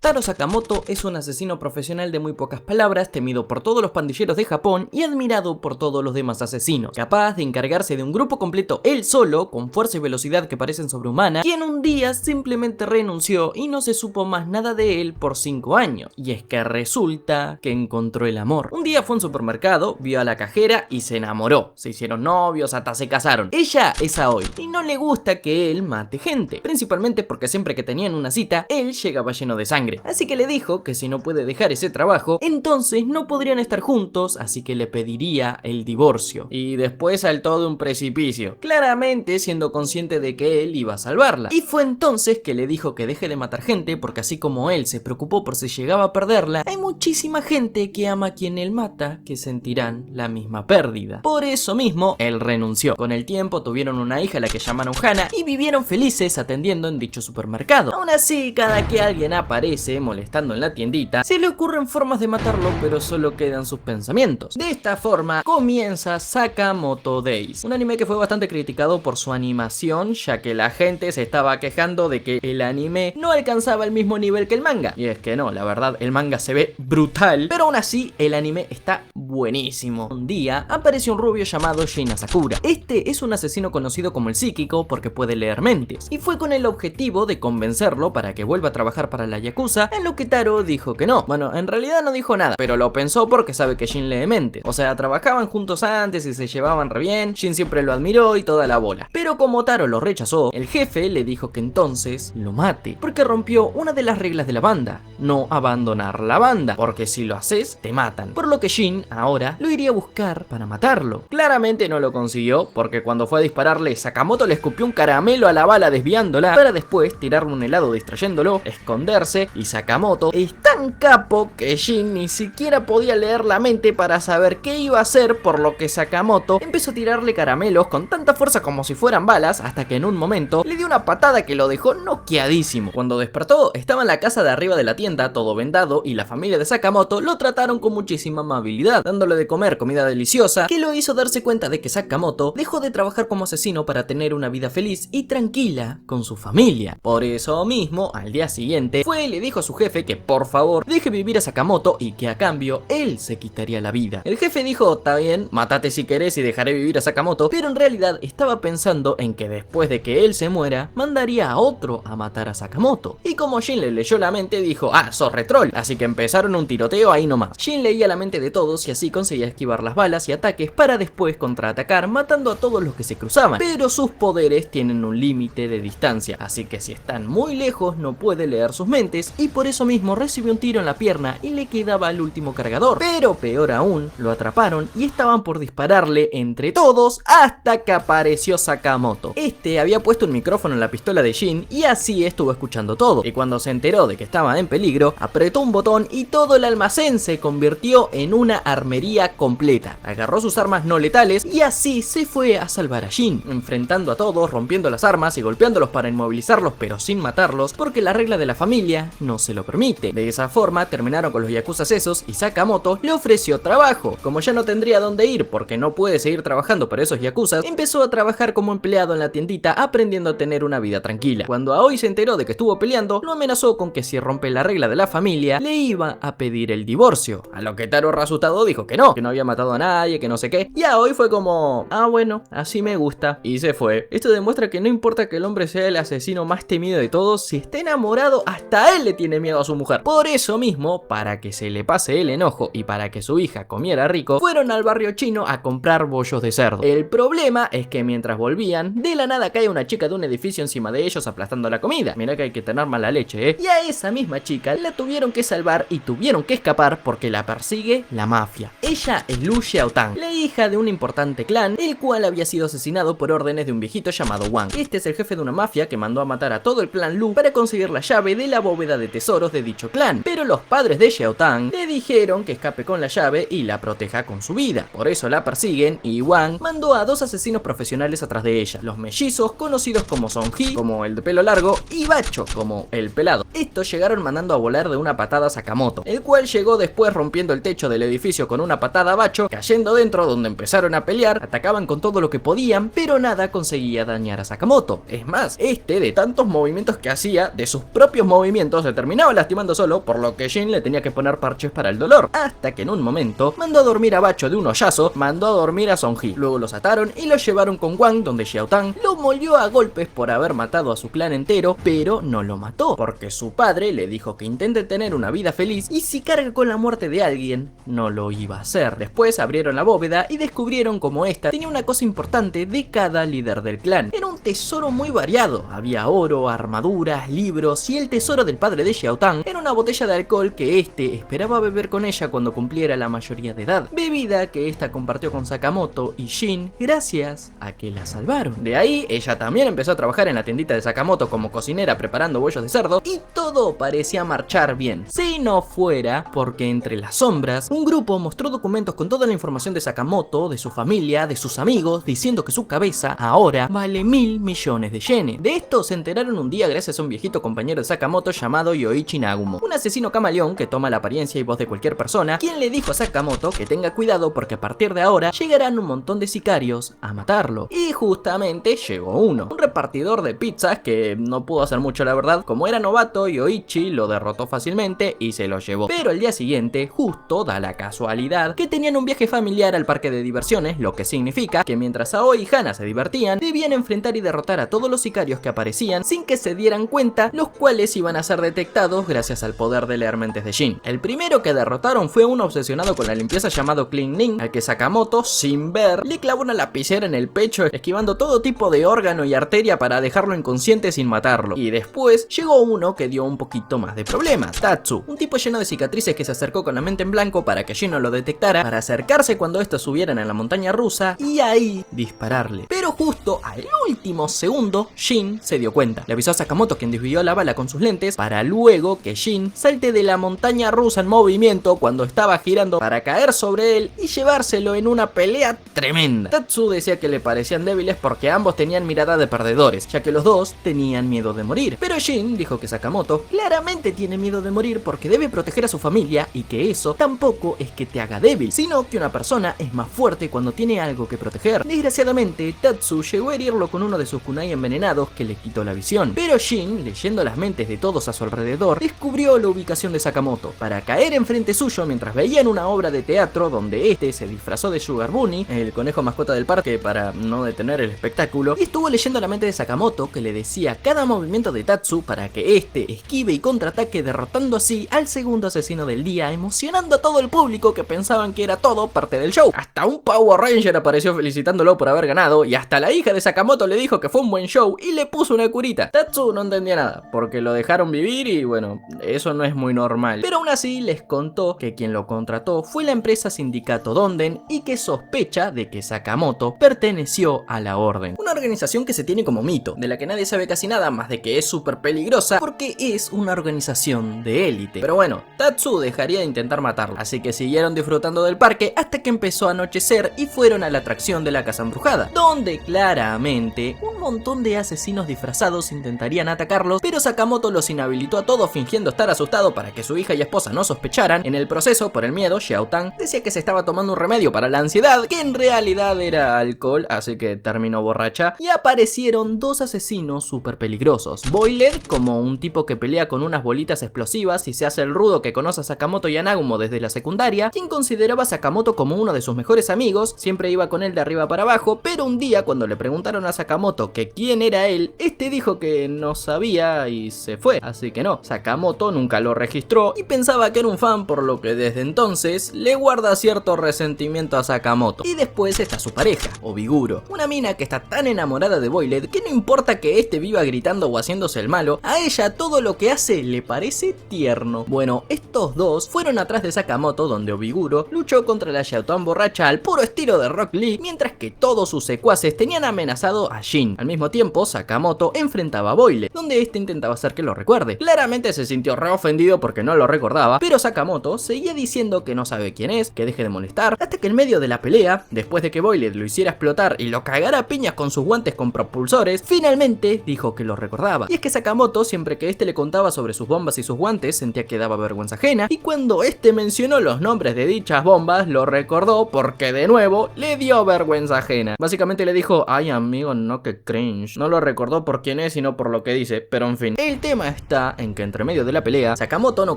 Taro Sakamoto es un asesino profesional de muy pocas palabras, temido por todos los pandilleros de Japón y admirado por todos los demás asesinos, capaz de encargarse de un grupo completo él solo, con fuerza y velocidad que parecen sobrehumanas, quien un día simplemente renunció y no se supo más nada de él por 5 años. Y es que resulta que encontró el amor. Un día fue a un supermercado, vio a la cajera y se enamoró. Se hicieron novios, hasta se casaron. Ella es Aoi y no le gusta que él mate gente, principalmente porque siempre que tenían una cita, él llegaba lleno de sangre. Así que le dijo que si no puede dejar ese trabajo, entonces no podrían estar juntos, así que le pediría el divorcio. Y después saltó de un precipicio, claramente siendo consciente de que él iba a salvarla. Y fue entonces que le dijo que deje de matar gente, porque así como él se preocupó por si llegaba a perderla, hay muchísima gente que ama a quien él mata que sentirán la misma pérdida. Por eso mismo, él renunció. Con el tiempo tuvieron una hija a la que llamaron Hana y vivieron felices atendiendo en dicho supermercado. Aún así, cada que alguien aparece molestando en la tiendita, se le ocurren formas de matarlo, pero solo quedan sus pensamientos. De esta forma comienza Sakamoto Days, un anime que fue bastante criticado por su animación, ya que la gente se estaba quejando de que el anime no alcanzaba el mismo nivel que el manga. Y es que no, la verdad, el manga se ve brutal, pero aún así el anime está buenísimo. Un día apareció un rubio llamado Shin Asakura. Este es un asesino conocido como el psíquico porque puede leer mentes, y fue con el objetivo de convencerlo para que vuelva a trabajar para la Yakuza, en lo que Taro dijo que no. Bueno, en realidad no dijo nada, pero lo pensó porque sabe que Shin lee mente. O sea, trabajaban juntos antes y se llevaban re bien, Shin siempre lo admiró y toda la bola. Pero como Taro lo rechazó, el jefe le dijo que entonces lo mate, porque rompió una de las reglas de la banda: no abandonar la banda, porque si lo haces, te matan. Por lo que Shin ahora lo iría a buscar para matarlo. Claramente no lo consiguió, porque cuando fue a dispararle, Sakamoto le escupió un caramelo a la bala desviándola, para después tirarle un helado distrayéndolo, esconderse. Y Sakamoto es tan capo que Shin ni siquiera podía leer la mente para saber qué iba a hacer, por lo que Sakamoto empezó a tirarle caramelos con tanta fuerza como si fueran balas, hasta que en un momento le dio una patada que lo dejó noqueadísimo. Cuando despertó, estaba en la casa de arriba de la tienda, todo vendado, y la familia de Sakamoto lo trataron con muchísima amabilidad, dándole de comer comida deliciosa, que lo hizo darse cuenta de que Sakamoto dejó de trabajar como asesino para tener una vida feliz y tranquila con su familia. Por eso mismo, al día siguiente, fue y le dijo a su jefe que por favor deje vivir a Sakamoto y que a cambio él se quitaría la vida. El jefe dijo: está bien, mátate si querés y dejaré vivir a Sakamoto, pero en realidad estaba pensando en que después de que él se muera, mandaría a otro a matar a Sakamoto. Y como Shin le leyó la mente, dijo: ah, sos retrol. Así que empezaron un tiroteo ahí nomás. Shin leía la mente de todos y así conseguía esquivar las balas y ataques para después contraatacar, matando a todos los que se cruzaban. Pero sus poderes tienen un límite de distancia, así que si están muy lejos no puede leer sus mentes, y por eso mismo recibió un tiro en la pierna y le quedaba el último cargador. Pero peor aún, lo atraparon y estaban por dispararle entre todos hasta que apareció Sakamoto. Este había puesto un micrófono en la pistola de Shin y así estuvo escuchando todo, y cuando se enteró de que estaba en peligro, apretó un botón y todo el almacén se convirtió en una armería completa. Agarró sus armas no letales y así se fue a salvar a Shin, enfrentando a todos, rompiendo las armas y golpeándolos para inmovilizarlos pero sin matarlos, porque la regla de la familia no se lo permite. De esa forma terminaron con los yakuzas esos y Sakamoto le ofreció trabajo. Como ya no tendría dónde ir porque no puede seguir trabajando para esos yakuzas, empezó a trabajar como empleado en la tiendita, aprendiendo a tener una vida tranquila. Cuando Aoi se enteró de que estuvo peleando, lo amenazó con que si rompe la regla de la familia, le iba a pedir el divorcio. A lo que Taro, asustado, dijo que no había matado a nadie, que no sé qué. Y Aoi fue como: ah, bueno, así me gusta. Y se fue. Esto demuestra que no importa que el hombre sea el asesino más temido de todos, si está enamorado, hasta él le tiene miedo a su mujer. Por eso mismo, para que se le pase el enojo y para que su hija comiera rico, fueron al barrio chino a comprar bollos de cerdo. El problema es que mientras volvían, de la nada cae una chica de un edificio encima de ellos aplastando la comida. Mira que hay que tener mala leche, Y a esa misma chica la tuvieron que salvar y tuvieron que escapar porque la persigue la mafia. Ella es Lu Xiaotang, la hija de un importante clan, el cual había sido asesinado por órdenes de un viejito llamado Wang. Este es el jefe de una mafia que mandó a matar a todo el clan Lu para conseguir la llave de la bóveda de tesoros de dicho clan, pero los padres de Xiaotang le dijeron que escape con la llave y la proteja con su vida. Por eso la persiguen y Wang mandó a 2 asesinos profesionales atrás de ella, los mellizos conocidos como Sonji, como el de pelo largo, y Bacho, como el pelado. Estos llegaron mandando a volar de una patada a Sakamoto, el cual llegó después rompiendo el techo del edificio con una patada a Bacho, cayendo dentro, donde empezaron a pelear, atacaban con todo lo que podían, pero nada conseguía dañar a Sakamoto. Es más, de tantos movimientos que hacía, de sus propios movimientos, se terminaba lastimando solo, por lo que Jin le tenía que poner parches para el dolor, hasta que en un momento mandó a dormir a Bacho de un hoyazo, mandó a dormir a Sonji, luego los ataron y los llevaron con Wang, donde Xiao Tang lo molió a golpes por haber matado a su clan entero, pero no lo mató, porque su padre le dijo que intente tener una vida feliz y si carga con la muerte de alguien, no lo iba a hacer. Después abrieron la bóveda y descubrieron cómo esta tenía una cosa importante de cada líder del clan. Era un tesoro muy variado, había oro, armaduras, libros y el tesoro del padre de Xiao Tang era una botella de alcohol que este esperaba beber con ella cuando cumpliera la mayoría de edad, bebida que esta compartió con Sakamoto y Jin gracias a que la salvaron. De ahí ella también empezó a trabajar en la tiendita de Sakamoto como cocinera preparando bollos de cerdo y todo parecía marchar bien, si no fuera porque entre las sombras un grupo mostró documentos con toda la información de Sakamoto, de su familia, de sus amigos, diciendo que su cabeza ahora vale 1000 millones de yenes. De esto se enteraron un día gracias a un viejito compañero de Sakamoto llamado Yoichi Nagumo, un asesino camaleón que toma la apariencia y voz de cualquier persona, quien le dijo a Sakamoto que tenga cuidado porque a partir de ahora llegarán un montón de sicarios a matarlo. Y justamente llegó uno, un repartidor de pizzas que no pudo hacer mucho la verdad, como era novato Yoichi lo derrotó fácilmente y se lo llevó. Pero el día siguiente justo da la casualidad que tenían un viaje familiar al parque de diversiones, lo que significa que mientras Aoi y Hana se divertían, debían enfrentar y derrotar a todos los sicarios que aparecían sin que se dieran cuenta, los cuales iban a ser detectados gracias al poder de leer mentes de Jin. El primero que derrotaron fue un obsesionado con la limpieza llamado Clean Ning, al que Sakamoto, sin ver, le clavó una lapicera en el pecho, esquivando todo tipo de órgano y arteria para dejarlo inconsciente sin matarlo. Y después llegó uno que dio un poquito más de problemas, Tatsu, un tipo lleno de cicatrices que se acercó con la mente en blanco para que Jin no lo detectara, para acercarse cuando estos subieran en la montaña rusa y ahí dispararle. Pero justo al último segundo, Jin se dio cuenta. Le avisó a Sakamoto, quien desvió la bala con sus lentes, para luego que Jin salte de la montaña rusa en movimiento cuando estaba girando para caer sobre él y llevárselo en una pelea tremenda. Tatsu decía que le parecían débiles porque ambos tenían mirada de perdedores, ya que los dos tenían miedo de morir. Pero Jin dijo que Sakamoto claramente tiene miedo de morir porque debe proteger a su familia y que eso tampoco es que te haga débil, sino que una persona es más fuerte cuando tiene algo que proteger. Desgraciadamente, Tatsu llegó a herirlo con uno de sus kunai envenenados que le quitó la visión. Pero Jin, leyendo las mentes de todos a su alrededor, descubrió la ubicación de Sakamoto para caer enfrente suyo mientras veían una obra de teatro donde este se disfrazó de Sugar Bunny, el conejo mascota del parque, para no detener el espectáculo, y estuvo leyendo la mente de Sakamoto, que le decía cada movimiento de Tatsu para que este esquive y contraataque, derrotando así al segundo asesino del día, emocionando a todo el público que pensaban que era todo parte del show. Hasta un Power Ranger apareció felicitándolo por haber ganado, y hasta la hija de Sakamoto le dijo que fue un buen show y le puso una curita. Tatsu no entendía nada, porque lo dejaron vivir y bueno, eso no es muy normal. Pero aún así les contó que quien lo contrató fue la empresa Sindicato Donden y que sospecha de que Sakamoto perteneció a la Orden. Una organización que se tiene como mito, de la que nadie sabe casi nada más de que es súper peligrosa porque es una organización de élite. Pero bueno, Tatsu dejaría de intentar matarlo, así que siguieron disfrutando del parque hasta que empezó a anochecer y fueron a la atracción de la casa embrujada, donde claramente un montón de asesinos disfrazados intentarían atacarlos, pero Sakamoto los inhabilitó a todos fingiendo estar asustado para que su hija y esposa no sospecharan. En el proceso, por el miedo, Xiao Tang decía que se estaba tomando un remedio para la ansiedad, que en realidad era alcohol, así que terminó borracha, y aparecieron dos asesinos súper peligrosos. Boiled, como un tipo que pelea con unas bolitas explosivas y se hace el rudo que conoce a Sakamoto y a Nagumo desde la secundaria, quien consideraba a Sakamoto como uno de sus mejores amigos, siempre iba con él de arriba para abajo, pero un día cuando le preguntaron a Sakamoto que quién era él, este dijo que no sabía y se fue, así que no, Sakamoto nunca lo registró y pensaba que era un fan, por lo que desde entonces le guarda cierto resentimiento a Sakamoto. Y después está su pareja, Obiguro, una mina que está tan enamorada de Boiled que no importa que este viva gritando o haciéndose el malo, a ella todo lo que hace le parece tierno. Bueno, estos dos fueron atrás de Sakamoto, donde Obiguro luchó contra la Xiao Tang borracha al puro estilo de Rock Lee, mientras que todos sus secuaces tenían amenazado a Jin. Al mismo tiempo, Sakamoto enfrentaba a Boiled, donde este intentaba hacer que lo recuerde. Claramente se sintió re ofendido porque no lo recordaba, pero Sakamoto seguía diciendo que no sabe quién es, que deje de molestar, hasta que en medio de la pelea, después de que Boiled lo hiciera explotar y lo cagara a piñas con sus guantes con propulsores, finalmente dijo que lo recordaba. Y es que Sakamoto, siempre que este le contaba sobre sus bombas y sus guantes, sentía que daba vergüenza ajena, y cuando este mencionó los nombres de dichas bombas, lo recordó porque de nuevo le dio vergüenza ajena. Básicamente le dijo, ay amigo, no, que cringe. No lo recordó por quién es, sino por lo que dice, pero en fin. El tema está en que entre medio de la pelea, Sakamoto no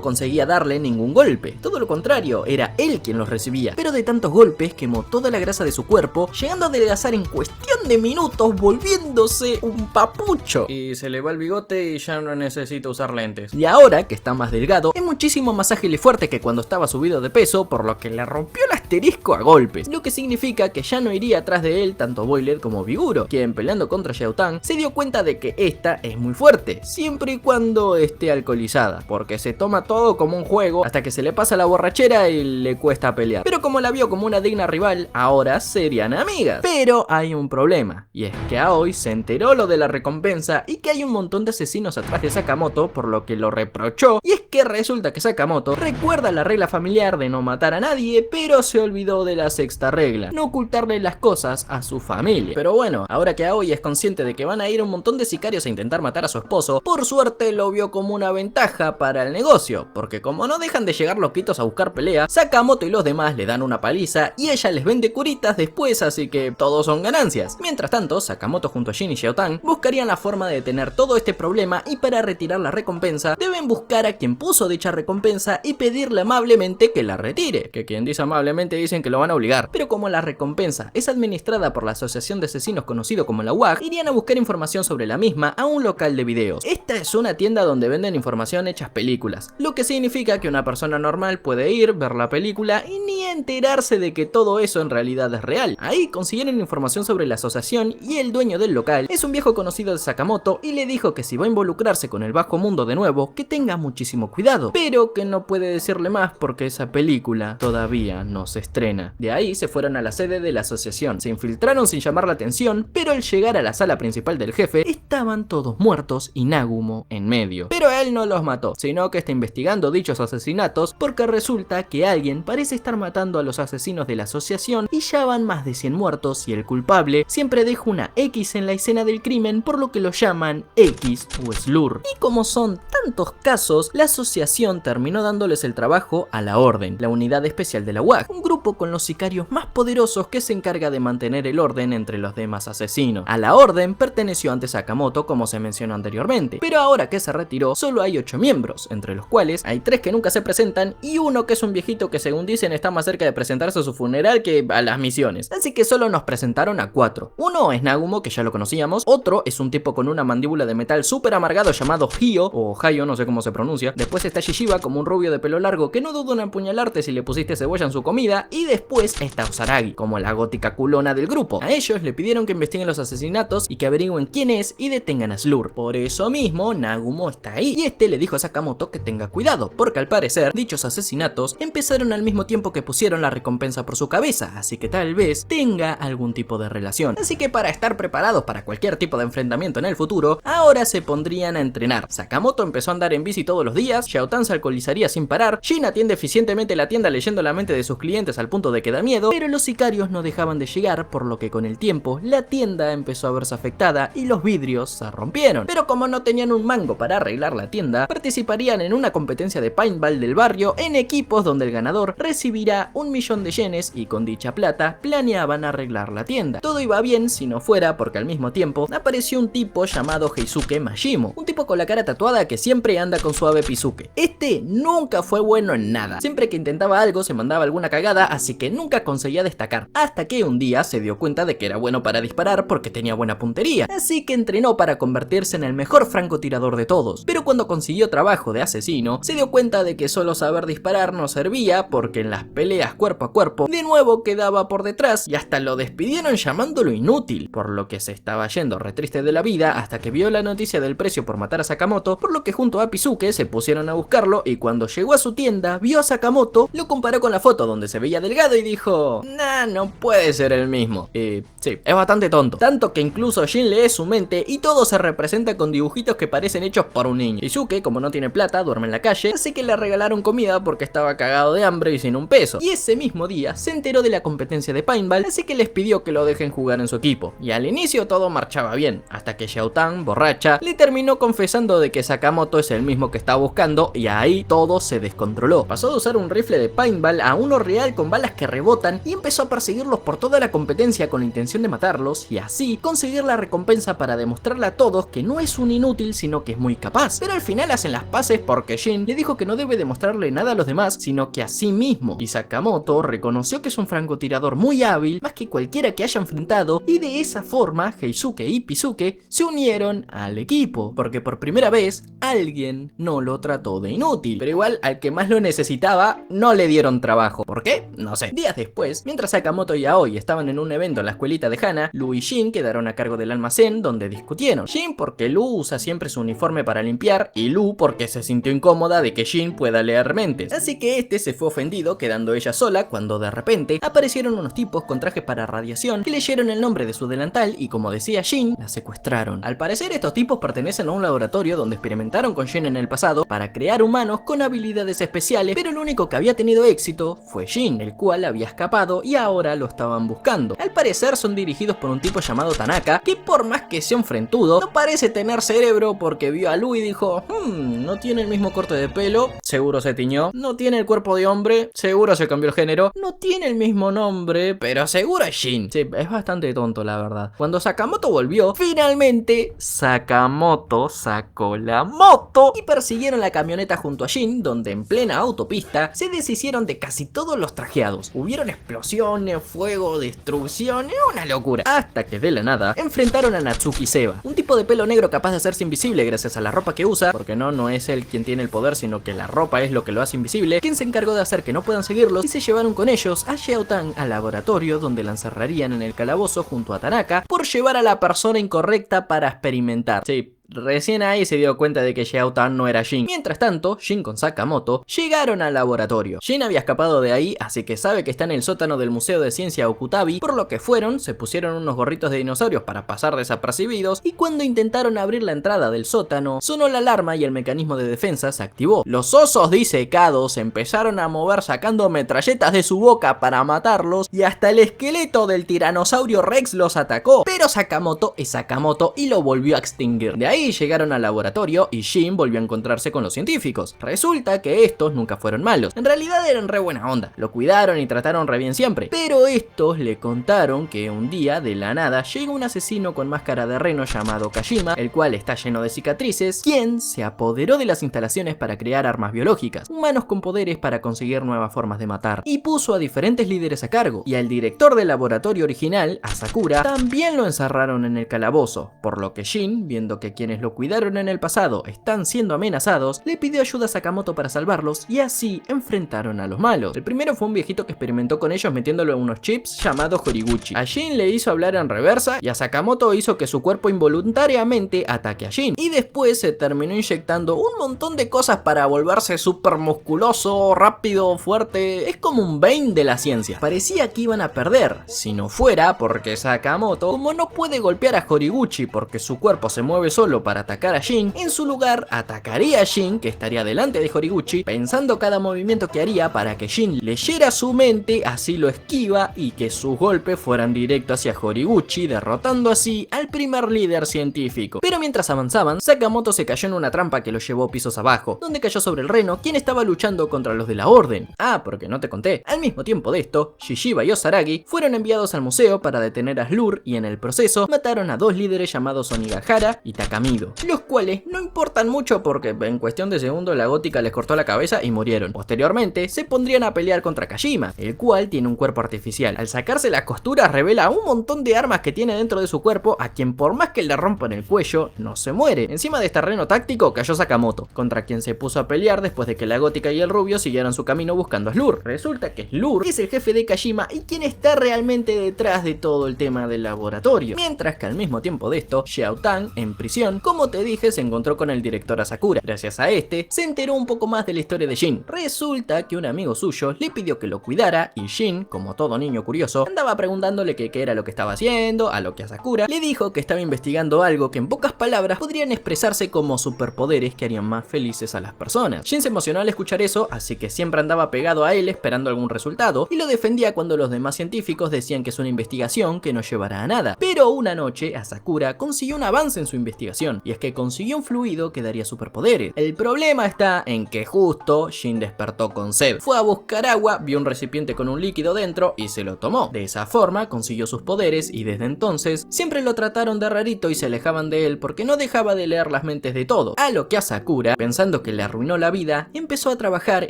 conseguía darle ningún golpe. Todo lo contrario, era él quien los recibía, pero de tantos golpes quemó toda la grasa de su cuerpo, llegando a adelgazar en cuestión de minutos, volviéndose un papucho. Y se le va el bigote y ya no necesita usar lentes. Y ahora que está más delgado, es muchísimo más ágil y fuerte que cuando estaba subido de peso, por lo que le rompió el asterisco a golpes, lo que significa que ya no iría atrás de él tanto Boiler como Biguro, quien peleando contra Xiaotang se dio cuenta de que esta es muy fuerte, siempre y cuando esté alcoholizada, porque se toma todo como un juego hasta que se le pasa la borrachera y le cuesta pelear. Pero como la vio como una digna rival, ahora serían amigas. Pero hay un problema, y es que Aoi se enteró lo de la recompensa y que hay un montón de asesinos atrás de Sakamoto, por lo que lo reprochó, y es que resulta que Sakamoto recuerda la regla familiar de no matar a nadie, pero se olvidó de la sexta regla, no ocultarle las cosas a su familia. Pero bueno, ahora que Aoi es consciente de que van a ir un montón de sicarios a intentar matar a su esposo, por suerte lo vio como una ventaja para el negocio, porque como no dejan de llegar loquitos a buscar pelea, Sakamoto y los demás le dan una paliza y ella les vende curitas después, así que todos son ganancias. Mientras tanto, Sakamoto junto a Jin y Xiaotang buscarían la forma de detener todo este problema, y para retirar la recompensa deben buscar a quien puso dicha recompensa y pedirle amablemente que la retire, que quien dice amablemente dicen que lo van a obligar. Pero como la recompensa es administrada por la asociación de asesinos conocido como la UAG, irían a buscar información sobre la misma a un local de videos. Esta es una tienda donde venden información hechas películas, lo que significa que una persona normal puede ir, ver la película y ni enterarse de que todo eso en realidad es real. Ahí consiguieron información sobre la asociación y el dueño del local es un viejo conocido de Sakamoto y le dijo que si va a involucrarse con el bajo mundo de nuevo, que tenga muchísimo cuidado, pero que no puede decirle más porque esa película todavía no se estrena. De ahí se fueron a la sede de la asociación, se infiltraron sin llamar la atención, pero al llegar a la sala principal del jefe, estaban todos muertos y Nagumo en medio. Pero él no los mató, sino que está investigando dichos asesinatos porque resulta que alguien parece estar matando a los asesinos de la asociación y ya van más de 100 muertos y el culpable siempre deja una X en la escena del crimen, por lo que lo llaman X o Slur. Y como son tantos casos, la asociación terminó dándoles el trabajo a la Orden, la unidad especial de la UAG, un grupo con los sicarios más poderosos que se encarga de mantener el orden entre los demás asesinos. A la Orden perteneció antes Sakamoto, como se mencionó anteriormente, pero ahora que se retiró solo hay 8 miembros, entre los cuales hay 3 que nunca se presentan y uno que es un viejito que según dicen está más cerca de presentarse a su funeral que a las misiones, así que solo nos presentaron a 4. Uno es Nagumo, que ya lo conocíamos, otro es un tipo con una mandíbula de metal súper amargado llamado Hyo, o Hayo, no sé cómo se pronuncia. Después está Shishiba, como un rubio de pelo largo que no duda en apuñalarte si le pusiste cebolla en su comida, y después está Osaragi, como la gótica culona del grupo. A ellos le pidieron que investiguen los asesinatos y que averigüen quién es y detengan a Slur. Por eso mismo Nagumo está ahí, y este le dijo a Sakamoto que tenga cuidado, porque al parecer dichos asesinatos empezaron al mismo tiempo que pusieron la recompensa por su cabeza, así que tal vez tenga algún tipo de relación. Así que para estar preparados para cualquier tipo de enfrentamiento en el futuro, ahora se pondrían a entrenar. Sakamoto empezó a andar en bici todos los días, Xiaotang se alcoholizaría sin parar, Jin atiende eficientemente la tienda leyendo la mente de sus clientes al punto de que da miedo, pero los sicarios no dejaban de llegar, por lo que con el tiempo la tienda empezó a verse afectada y los vidrios se rompieron. Pero como no tenían un mango para arreglar la tienda, participarían en una competencia de paintball del barrio en equipos donde el ganador recibirá 1.000.000 de yenes y con dicha plata planeaban arreglar la tienda. Todo iba bien si no fuera porque al mismo tiempo apareció un tipo llamado Heisuke Majimo, un tipo con la cara tatuada que siempre anda con su ave Pizuke. Este nunca fue bueno en nada, siempre que intentaba algo se mandaba alguna cagada, así que nunca conseguía destacar, hasta que un día se dio cuenta de que era bueno para disparar porque tenía buena puntería, así que entrenó para convertirse en el mejor francotirador de todos. Pero cuando consiguió trabajo de asesino, se dio cuenta de que solo saber disparar no servía, porque en las peleas cuerpo a cuerpo de nuevo quedaba por detrás y hasta lo despidieron llamándolo inútil, por lo que se estaba yendo re triste de la vida hasta que vio la noticia del precio por matar a Sakamoto, por lo que junto a Pizuke se pusieron a buscarlo y cuando llegó a su tienda vio a Sakamoto, lo comparó con la foto donde se veía delgado y dijo: nah, no puede ser el mismo. Sí, es bastante tonto, tanto que incluso Jin lee su mente y todo se representa con dibujitos que parecen hechos por un niño. Pizuke, como no tiene plata, duerme en la calle, así que le regalaron comida porque estaba cagado de hambre y sin un peso. Y ese mismo día se enteró de la competencia de paintball, así que les pidió que lo dejen jugar en su equipo. Y al inicio todo marchaba bien, hasta que Xiaotang, borracha, le terminó confesando de que Sakamoto es el mismo que estaba buscando y ahí todo se descontroló. Pasó de usar un rifle de paintball a uno real real con balas que rebotan y empezó a perseguirlos por toda la competencia con la intención de matarlos y así conseguir la recompensa para demostrarle a todos que no es un inútil sino que es muy capaz. Pero al final hacen las paces porque Jin le dijo que no debe demostrarle nada a los demás sino que a sí mismo, y Sakamoto reconoció que es un francotirador muy hábil, más que cualquiera que haya enfrentado, y de esa forma Heisuke y Pisuke se unieron al equipo, porque por primera vez alguien no lo trató de inútil, pero igual al que más lo necesitaba no le dieron trabajo. ¿Por qué? No sé. Días después, mientras Sakamoto y Aoi estaban en un evento en la escuelita de Hana, Lu y Jin quedaron a cargo del almacén donde discutieron. Jin porque Lu usa siempre su uniforme para limpiar y Lu porque se sintió incómoda de que Jin pueda leer mentes, así que este se fue ofendido quedando ella sola cuando de repente aparecieron unos tipos con trajes para radiación que leyeron el nombre de su delantal y, como decía Jin, la secuestraron. Al parecer estos tipos pertenecen a un laboratorio donde experimentaron con Jin en el pasado para crear humanos con habilidades especiales, pero el único que había tenido éxito fue Jin, el cual había escapado y ahora lo estaban buscando. Al parecer son dirigidos por un tipo llamado Tanaka, que por más que sea un frentudo, no parece tener cerebro porque vio a Lu y dijo, no tiene el mismo corte de pelo, seguro se tiñó, no tiene el cuerpo de hombre, seguro se cambió el género, no tiene el mismo nombre, pero seguro es Jin. Sí, es bastante tonto la verdad. Cuando Sakamoto volvió, finalmente Sakamoto sacó la moto y persiguieron la camioneta junto a Jin, donde en plena autopista se deshicieron de casi todos los trajeados. Hubieron explosiones, fuego, destrucción, una locura. Hasta que de la nada enfrentaron a Natsuki Seba, un tipo de pelo negro capaz de hacerse invisible gracias a la ropa que usa, porque no es él quien tiene el poder, sino que la ropa es lo que lo hace invisible, quien se encargó de hacer que no puedan seguirlos y se llevaron con ellos a Xiao Tan al laboratorio donde la encerrarían en el calabozo junto a Tanaka por llevar a la persona incorrecta para experimentar. Sí, recién ahí se dio cuenta de que Xiao Tan no era Jin. Mientras tanto, Jin con Sakamoto llegaron al laboratorio. Jin había escapado de ahí, así que sabe que está en el sótano del Museo de Ciencia Okutabi, por lo que fueron, se pusieron unos gorritos de dinosaurios para pasar desapercibidos, y cuando intentaron abrir la entrada del sótano, sonó la alarma y el mecanismo de defensa se activó. Los osos disecados empezaron a mover sacando metralletas de su boca para matarlos, y hasta el esqueleto del tiranosaurio Rex los atacó, pero Sakamoto es Sakamoto y lo volvió a extinguir. De ahí llegaron al laboratorio y Jin volvió a encontrarse con los científicos. Resulta que estos nunca fueron malos, en realidad eran re buena onda, lo cuidaron y trataron re bien siempre, pero estos le contaron que un día de la nada llega un asesino con máscara de reno llamado Kajima, el cual está lleno de cicatrices, quien se apoderó de las instalaciones para crear armas biológicas, humanos con poderes para conseguir nuevas formas de matar, y puso a diferentes líderes a cargo, y al director del laboratorio original, a Sakura, también lo encerraron en el calabozo, por lo que Jin, viendo que quienes lo cuidaron en el pasado están siendo amenazados, le pidió ayuda a Sakamoto para salvarlos y así enfrentaron a los malos. El primero fue un viejito que experimentó con ellos metiéndolo en unos chips llamados Horiguchi. A Jin le hizo hablar en reversa y a Sakamoto hizo que su cuerpo involuntariamente ataque a Jin. Y después se terminó inyectando un montón de cosas para volverse súper musculoso, rápido, fuerte. Es como un Bane de la ciencia. Parecía que iban a perder, si no fuera porque Sakamoto, como no puede golpear a Horiguchi porque su cuerpo se mueve solo para atacar a Jin, en su lugar atacaría a Jin, que estaría delante de Horiguchi, pensando cada movimiento que haría para que Jin leyera su mente, así lo esquiva y que sus golpes fueran directos hacia Horiguchi, derrotando así al primer líder científico. Pero mientras avanzaban, Sakamoto se cayó en una trampa que lo llevó pisos abajo, donde cayó sobre el reno, quien estaba luchando contra los de la orden. Ah, porque no te conté. Al mismo tiempo de esto, Shishiba y Osaragi fueron enviados al museo para detener a Slur y en el proceso mataron a dos líderes llamados Onigahara y Takamido, los cuales no importan mucho porque en cuestión de segundos la gótica les cortó la cabeza y murieron. Posteriormente se pondrían a pelear contra Kajima, el cual tiene un cuerpo artificial. Al sacarse las costuras revela un montón de armas que tiene dentro de su cuerpo, a quien por más que le rompan el cuello no se muere. Encima de este terreno táctico cayó Sakamoto, contra quien se puso a pelear después de que la gótica y el rubio siguieron su camino buscando a Slur. Resulta que Slur es el jefe de Kajima y quien está realmente detrás de todo el tema del laboratorio, mientras que al mismo tiempo de esto, Xiao Tan, en prisión, como te dije, se encontró con el director Asakura. Gracias a este, se enteró un poco más de la historia de Jin. Resulta que un amigo suyo le pidió que lo cuidara y Jin, como todo niño curioso, andaba preguntándole qué era lo que estaba haciendo, a lo que Asakura le dijo que estaba investigando algo que en pocas palabras podrían expresarse como superpoderes que harían más felices a las personas. Jin se emocionó al escuchar eso, así que siempre andaba pegado a él esperando algún resultado y lo defendía cuando los demás científicos decían que es una investigación que no llevará a nada. Pero una noche, Asakura consiguió un avance en su investigación situación, y es que consiguió un fluido que daría superpoderes. El problema está en que justo Shin despertó con sed. Fue a buscar agua, vio un recipiente con un líquido dentro y se lo tomó. De esa forma consiguió sus poderes y desde entonces siempre lo trataron de rarito y se alejaban de él porque no dejaba de leer las mentes de todo. A lo que a Sakura, pensando que le arruinó la vida, empezó a trabajar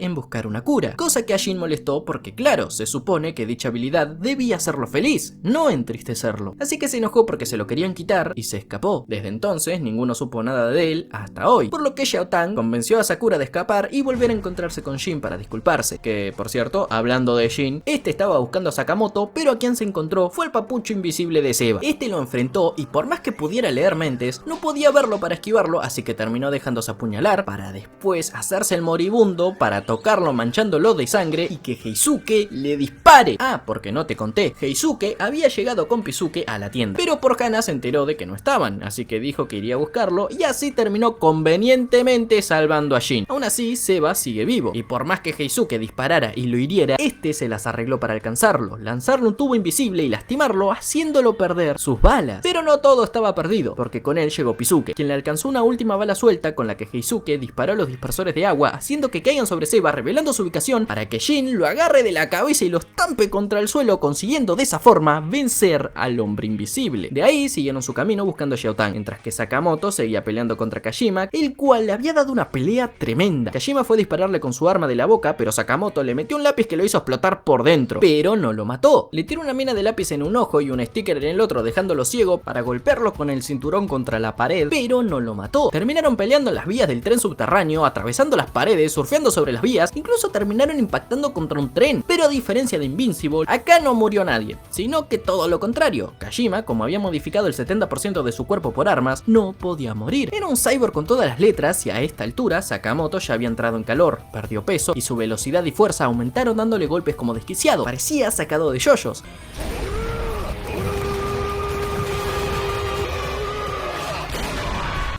en buscar una cura, cosa que a Shin molestó porque claro, se supone que dicha habilidad debía hacerlo feliz, no entristecerlo. Así que se enojó porque se lo querían quitar y se escapó. Desde entonces ninguno supo nada de él hasta hoy, por lo que Xiao Tang convenció a Sakura de escapar y volver a encontrarse con Shin para disculparse. Que por cierto, hablando de Shin, este estaba buscando a Sakamoto, pero a quien se encontró fue el papucho invisible de Seba. Este lo enfrentó y por más que pudiera leer mentes, no podía verlo para esquivarlo, así que terminó dejándose apuñalar para después hacerse el moribundo para tocarlo manchándolo de sangre y que Heisuke le dispare. Ah, porque no te conté, Heisuke había llegado con Pisuke a la tienda, pero por Hana se enteró de que no estaban, así que dijo que iría a buscarlo y así terminó convenientemente salvando a Shin. Aún así, Seba sigue vivo y por más que Heisuke disparara y lo hiriera, este se las arregló para alcanzarlo, lanzarle un tubo invisible y lastimarlo haciéndolo perder sus balas. Pero no todo estaba perdido, porque con él llegó Pisuke, quien le alcanzó una última bala suelta con la que Heisuke disparó los dispersores de agua, haciendo que caigan sobre Seba, revelando su ubicación para que Shin lo agarre de la cabeza y lo estampe contra el suelo, consiguiendo de esa forma vencer al hombre invisible. De ahí siguieron su camino buscando a Xiao Tang, mientras que Sakamoto seguía peleando contra Kashima, el cual le había dado una pelea tremenda. Kashima fue a dispararle con su arma de la boca, pero Sakamoto le metió un lápiz que lo hizo explotar por dentro, pero no lo mató. Le tiró una mina de lápiz en un ojo y un sticker en el otro, dejándolo ciego para golpearlo con el cinturón contra la pared, pero no lo mató. Terminaron peleando en las vías del tren subterráneo, atravesando las paredes, surfeando sobre las vías, incluso terminaron impactando contra un tren. Pero a diferencia de Invincible, acá no murió nadie, sino que todo lo contrario. Kashima, como había modificado el 70% de su cuerpo por armas, no podía morir. Era un cyborg con todas las letras y a esta altura Sakamoto ya había entrado en calor, perdió peso y su velocidad y fuerza aumentaron dándole golpes como desquiciado. Parecía sacado de yoyos.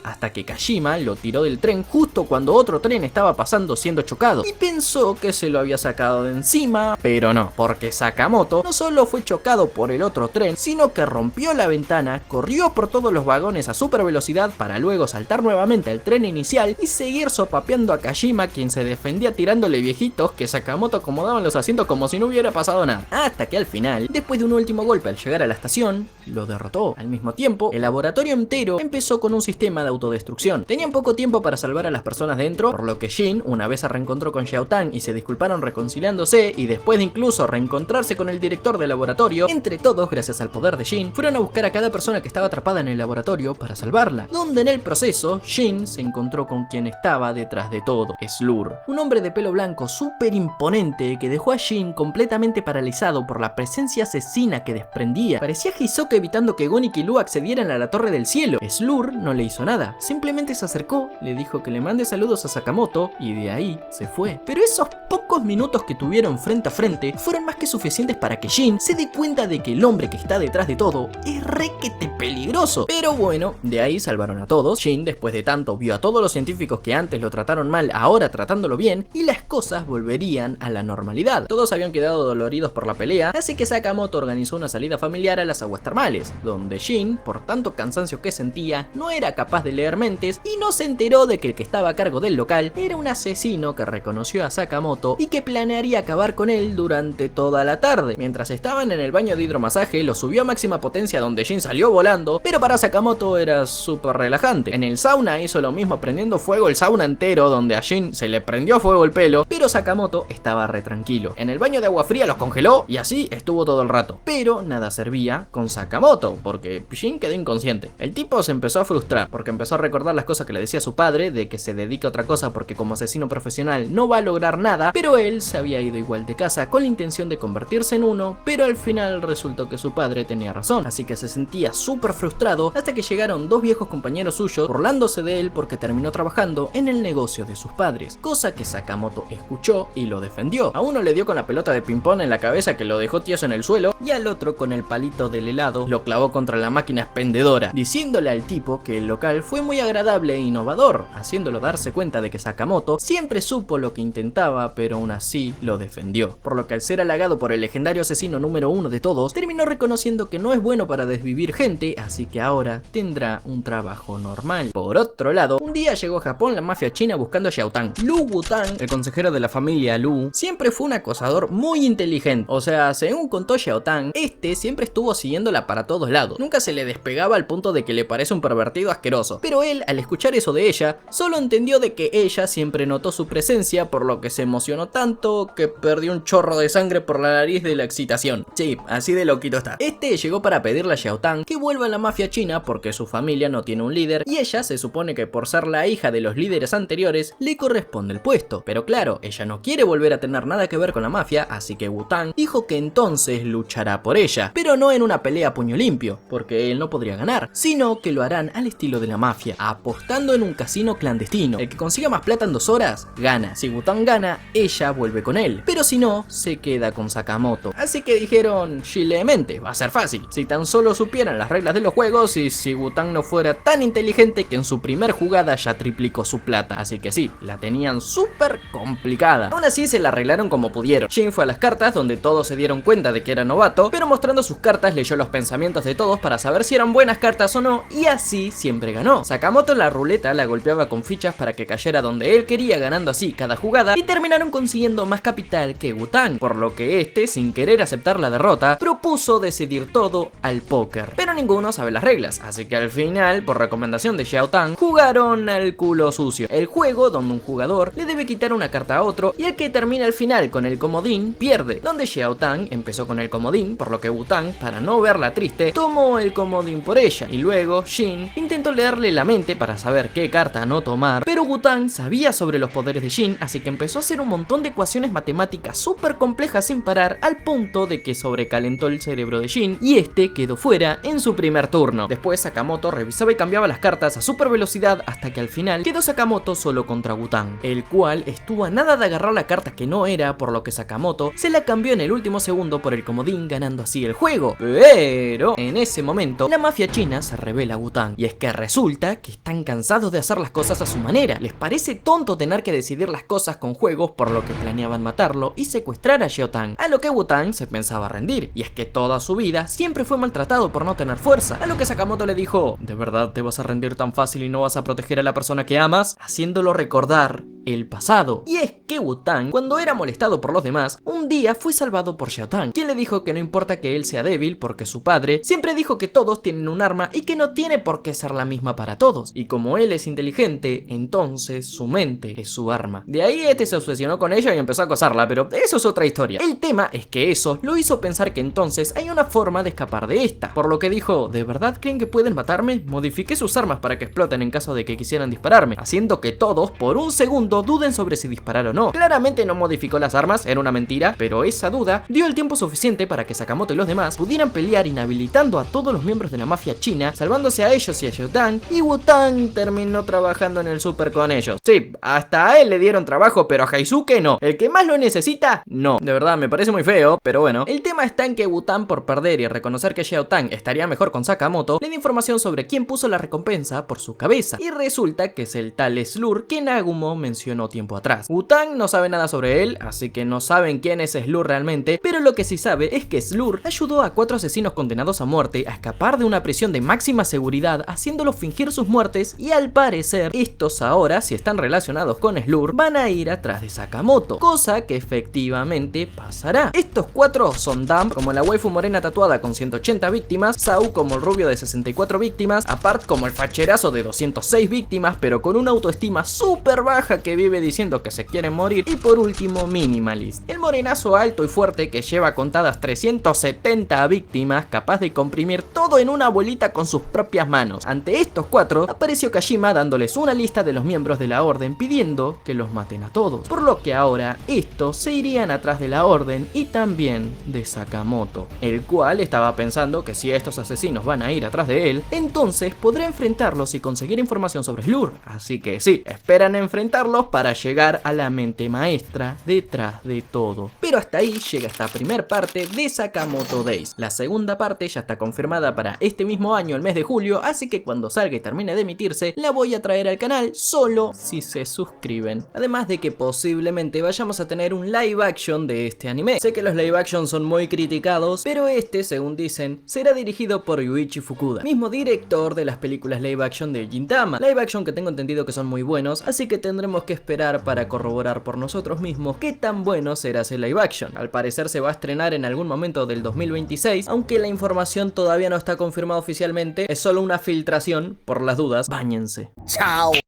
Hasta que Kashima lo tiró del tren justo cuando otro tren estaba pasando siendo chocado y pensó que se lo había sacado de encima, pero no, porque Sakamoto no solo fue chocado por el otro tren, sino que rompió la ventana, corrió por todos los vagones a super velocidad para luego saltar nuevamente al tren inicial y seguir sopapeando a Kashima, quien se defendía tirándole viejitos que Sakamoto acomodaba en los asientos como si no hubiera pasado nada. Hasta que al final, después de un último golpe al llegar a la estación, lo derrotó. Al mismo tiempo, el laboratorio entero empezó con un sistema de autodestrucción. Tenían poco tiempo para salvar a las personas dentro, por lo que Shin, una vez se reencontró con Xiao Tang y se disculparon reconciliándose, y después de incluso reencontrarse con el director del laboratorio, entre todos, gracias al poder de Shin, fueron a buscar a cada persona que estaba atrapada en el laboratorio para salvarla, donde en el proceso, Shin se encontró con quien estaba detrás de todo, Slur, un hombre de pelo blanco súper imponente que dejó a Shin completamente paralizado por la presencia asesina que desprendía. Parecía Hisoka evitando que Gon y Killua accedieran a la Torre del Cielo. Slur no le hizo nada, simplemente se acercó, le dijo que le mande saludos a Sakamoto y de ahí se fue. Pero esos pocos minutos que tuvieron frente a frente fueron más que suficientes para que Shin se dé cuenta de que el hombre que está detrás de todo es requete peligroso. Pero bueno, de ahí salvaron a todos. Shin, después de tanto, vio a todos los científicos que antes lo trataron mal, ahora tratándolo bien, y las cosas volverían a la normalidad. Todos habían quedado doloridos por la pelea, así que Sakamoto organizó una salida familiar a las aguas termales, donde Shin, por tanto cansancio que sentía, no era capaz de leer mentes y no se enteró de que el que estaba a cargo del local era un asesino que reconoció a Sakamoto y que planearía acabar con él durante toda la tarde. Mientras estaban en el baño de hidromasaje, lo subió a máxima potencia donde Shin salió volando, pero para Sakamoto era súper relajante. En el sauna hizo lo mismo, prendiendo fuego el sauna entero, donde a Shin se le prendió fuego el pelo, pero Sakamoto estaba re tranquilo. En el baño de agua fría los congeló y así estuvo todo el rato. Pero nada servía con Sakamoto, porque Shin quedó inconsciente. El tipo se empezó a frustrar, porque empezó a recordar las cosas que le decía su padre, de que se dedique a otra cosa porque como asesino profesional no va a lograr nada, pero él se había ido igual de casa con la intención de convertirse en uno, pero al final resultó que su padre tenía razón, así que se sentía súper frustrado hasta que llegaron dos viejos compañeros suyos burlándose de él porque terminó trabajando en el negocio de sus padres, cosa que Sakamoto escuchó y lo defendió. A uno le dio con la pelota de ping pong en la cabeza que lo dejó tieso en el suelo, y al otro con el palito del helado lo clavó contra la máquina expendedora, diciéndole al tipo que el local fue muy agradable e innovador, haciéndolo darse cuenta de que Sakamoto siempre supo lo que intentaba, pero aún así lo defendió. Por lo que al ser halagado por el legendario asesino número 1 de todos, terminó reconociendo que no es bueno para desvivir gente, así que ahora tendrá un trabajo normal. Por otro lado, un día llegó a Japón la mafia china buscando a Xiao Tang. Lu Wutang, el consejero de la familia Lu, siempre fue un acosador muy inteligente. O sea, según contó Xiao Tang, siempre estuvo siguiéndola para todos lados. Nunca se le despegaba al punto de que le parece un pervertido asqueroso. Pero él, al escuchar eso de ella, solo entendió de que ella siempre notó su presencia, por lo que se emocionó tanto que perdió un chorro de sangre por la nariz de la excitación. Sí, así de loquito está. Llegó para pedirle a Xiao Tang que vuelva a la mafia china porque su familia no tiene un líder y ella se supone que por ser la hija de los líderes anteriores le corresponde el puesto. Pero claro, ella no quiere volver a tener nada que ver con la mafia, así que Wutang dijo que entonces luchará por ella, pero no en una pelea a puño limpio, porque él no podría ganar, sino que lo harán al estilo de la mafia, apostando en un casino clandestino. El que consiga más plata en 2 horas, gana. Si Wutang gana, ella vuelve con él, pero si no, se queda con Sakamoto. Así que dijeron, chilemente, va a ser fácil. Si tan solo supieran las reglas de los juegos y si Wutang no fuera tan inteligente que en su primer jugada ya triplicó su plata. Así que sí, la tenían súper complicada. Aún así se la arreglaron como pudieron. Jin fue a las cartas donde todos se dieron cuenta de que era novato, pero mostrando sus cartas leyó los pensamientos de todos para saber si eran buenas cartas o no, y así siempre ganó. Sakamoto en la ruleta la golpeaba con fichas para que cayera donde él quería, ganando así cada jugada, y terminaron consiguiendo más capital que Wutang, por lo que sin querer aceptar la derrota, propuso decidir todo al póker. Pero ninguno sabe las reglas, así que al final, por recomendación de Xiao Tang, jugaron al culo sucio, el juego donde un jugador le debe quitar una carta a otro y el que termina al final con el comodín pierde, donde Xiao Tang empezó con el comodín, por lo que Wutang, para no verla triste, tomó el comodín por ella, y luego Jin intentó leerle la mente para saber qué carta no tomar, pero Wutang sabía sobre los poderes de Jin, así que empezó a hacer un montón de ecuaciones matemáticas súper complejas sin parar, al punto de que sobrecalentó el cerebro de Jin y quedó fuera en su primer turno. Después Sakamoto revisaba y cambiaba las cartas a super velocidad hasta que al final quedó Sakamoto solo contra Wutang, el cual estuvo a nada de agarrar la carta que no era, por lo que Sakamoto se la cambió en el último segundo por el comodín, ganando así el juego. Pero en ese momento la mafia china se revela a Wutang, y es que resulta que están cansados de hacer las cosas a su manera. Les parece tonto tener que decidir las cosas con juegos, por lo que planeaban matarlo y secuestrar a Xiao Tang, a lo que Wutang se pensaba rendir, y es que toda su vida siempre fue maltratado por no tener fuerza, a lo que Sakamoto le dijo, ¿de verdad te vas a rendir tan fácil y no vas a proteger a la persona que amas? Haciéndolo recordar el pasado. Y es que Wutang, cuando era molestado por los demás, un día fue salvado por Xiao Tang, quien le dijo que no importa que él sea débil, porque su padre siempre dijo que todos tienen un arma y que no tiene por qué ser la misma para todos, y como él es inteligente, entonces su mente es su arma. De ahí se obsesionó con ella y empezó a acosarla, pero eso es otra historia. El tema es que eso lo hizo pensar que entonces hay una forma de escapar de esta, por lo que dijo, ¿de verdad creen que pueden matarme? Modifiqué sus armas para que exploten en caso de que quisieran dispararme, haciendo que todos por un segundo duden sobre si disparar o no. Claramente no modificó las armas, era una mentira, pero esa duda dio el tiempo suficiente para que Sakamoto y los demás pudieran pelear, inhabilitando a todos los miembros de la mafia china, salvándose a ellos y a Xiao Tang, y Wutang terminó trabajando en el super con ellos. Sí, hasta a él le dieron trabajo, pero a Heisuke no. El que más lo necesita, no. De verdad, me parece muy feo, pero bueno. El tema está en que Wutang, por perder y reconocer que Xiao Tang estaría mejor con Sakamoto, le da información sobre quién puso la recompensa por su cabeza, y resulta que es el tal Slur que Nagumo mencionó tiempo atrás. Wutang no sabe nada sobre él, así que no saben quién es Slur realmente, pero lo que sí sabe es que Slur ayudó a 4 asesinos condenados a muerte a escapar de una prisión de máxima seguridad, haciéndolos fingir sus muertes, y al parecer estos ahora, si están relacionados con Slur, van a ir atrás de Sakamoto, cosa que efectivamente pasará. Estos 4 son Dump, como la waifu morena tatuada con 180 víctimas, Sau como el rubio de 64 víctimas, Apart como el facherazo de 206 víctimas, pero con una autoestima súper baja que vive diciendo que se quieren morir, y por último Minimalist, el morenazo alto y fuerte que lleva contadas 370 víctimas, capaz de comprimir todo en una bolita con sus propias manos. Ante estos 4 apareció Kashima dándoles una lista de los miembros de la orden pidiendo que los maten a todos, por lo que ahora estos se irían atrás de la orden y también de Sakamoto, el cual estaba pensando que si estos asesinos van a ir atrás de él, entonces podrá enfrentarlos y conseguir información sobre Slur. Así que sí, esperan enfrentarlos, camino para llegar a la mente maestra detrás de todo. Pero hasta ahí llega esta primer parte de Sakamoto Days. La segunda parte ya está confirmada para este mismo año, el mes de julio, así que cuando salga y termine de emitirse, la voy a traer al canal solo si se suscriben. Además de que posiblemente vayamos a tener un live action de este anime. Sé que los live action son muy criticados, pero este, según dicen, será dirigido por Yuichi Fukuda, mismo director de las películas live action de Gintama. Live action que tengo entendido que son muy buenos, así que tendremos que esperar para corroborar por nosotros mismos qué tan bueno será ese live action. Al parecer se va a estrenar en algún momento del 2026, aunque la información todavía no está confirmada oficialmente, es solo una filtración, por las dudas, báñense. Chao.